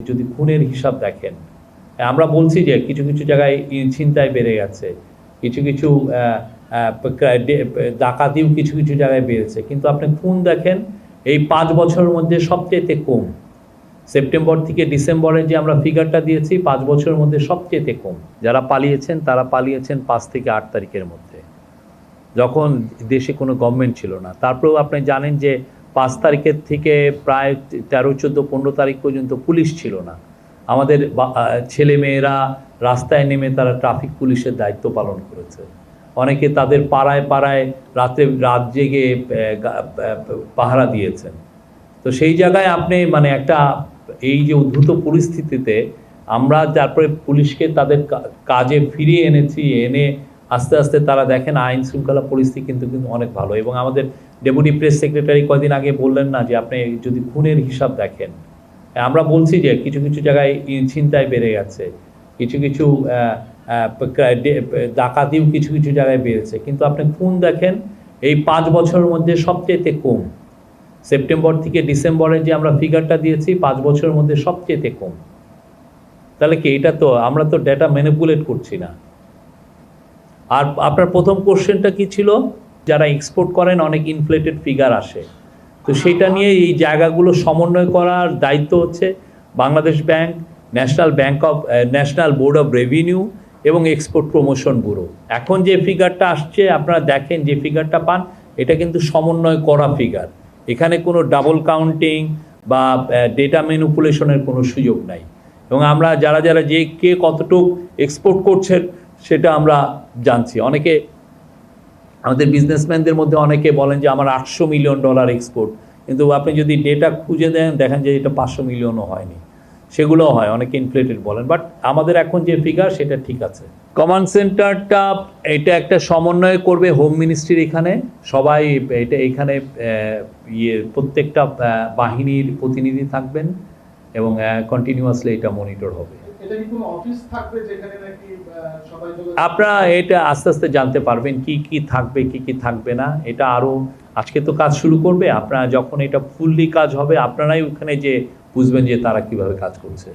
যদি খুনের হিসাব দেখেন, আমরা বলছি যে কিছু কিছু জায়গায় ছিনতাই বেড়ে গেছে, কিছু কিছু ডাকাতিও কিছু কিছু জায়গায় বেড়েছে, কিন্তু আপনি খুন দেখেন এই 5 বছরের মধ্যে সবচেয়ে কম। সেপ্টেম্বর থেকে ডিসেম্বরে যে আমরা ফিগারটা দিয়েছি 5 বছরের মধ্যে সবচেয়ে কম। যারা পালিয়েছেন তারা পালিয়েছেন 5 থেকে 8 তারিখের মধ্যে, যখন দেশে কোনো গভর্নমেন্ট ছিল না। তারপরেও আপনি জানেন যে 5 তারিখের থেকে প্রায় 13, 14, 15 তারিখ পর্যন্ত পুলিশ ছিল না। আমাদের ছেলে মেয়েরা রাস্তায় নেমে তারা ট্রাফিক পুলিশের দায়িত্ব পালন করেছে। অনেকে তাদের পাড়ায় পাড়ায় রাত জেগে পাহারা দিয়েছেন। তো সেই জায়গায় আপনি মানে একটা এই যে উদ্ভূত পরিস্থিতিতে আমরা তারপরে পুলিশকে তাদের কাজে ফিরিয়ে এনেছি, এনে আস্তে আস্তে তারা দেখেন আইন শৃঙ্খলা পরিস্থিতি কিন্তু অনেক ভালো। এবং আমাদের ডেপুটি প্রেস সেক্রেটারি কয়দিন আগে বললেন না যে আপনি যদি খুনের হিসাব দেখেন, আমরা বলছি যে কিছু কিছু জায়গায় ছিনতাই বেড়ে গেছে, কিছু কিছু ডাকাতিও কিছু কিছু জায়গায় বেড়েছে, কিন্তু আপনি খুন দেখেন এই 5 বছরের মধ্যে সবচেয়ে কম। সেপ্টেম্বর থেকে ডিসেম্বরে যে আমরা ফিগারটা দিয়েছি 5 বছরের মধ্যে সবচেয়ে কম। তাহলে কি এটা তো আমরা তো ডেটা ম্যানিপুলেট করছি না। আর আপনার প্রথম কোশ্চেনটা কি ছিল? যারা এক্সপোর্ট করেন অনেক ইনফ্লেটেড ফিগার আসে, তো সেটা নিয়ে এই জায়গাগুলো সমন্বয় করার দায়িত্ব হচ্ছে Bangladesh bank, national board of revenue এবং এক্সপোর্ট প্রমোশন ব্যুরো। এখন যে ফিগারটা আসছে আপনারা দেখেন, যে ফিগারটা পান এটা কিন্তু সমন্বয় করা ফিগার। এখানে কোনো ডাবল কাউন্টিং বা ডেটা ম্যানিপুলেশনের কোনো সুযোগ নাই। এবং আমরা যারা যারা যে কে কতটুকু এক্সপোর্ট করছেন সেটা আমরা জানছি। অনেকে আমাদের বিজনেসম্যানদের মধ্যে অনেকে বলেন যে আমার $800 মিলিয়ন এক্সপোর্ট, কিন্তু আপনি যদি ডেটা খুঁজে দেন দেখেন যে এটা 500 মিলিয়নও হয়নি। সেগুলোও হয়, অনেকে ইনফ্লেটেড বলেন, বাট আমাদের এখন যে ফিগার সেটা ঠিক আছে। কমান্ড সেন্টারটা এটা একটা সমন্বয় করবে হোম মিনিস্ট্রির, এখানে সবাই এটা এখানে প্রত্যেকটা বাহিনীর প্রতিনিধি থাকবেন এবং কন্টিনিউয়াসলি এটা মনিটর হবে। আপনারা এটা আস্তে আস্তে জানতে পারবেন কি কি থাকবে কি কি থাকবে না। এটা আরও আজকে তো কাজ শুরু করবে, আপনারা যখন এটা ফুললি কাজ হবে আপনারাই ওখানে যে বুঝবেন যে তারা কিভাবে কাজ করছে।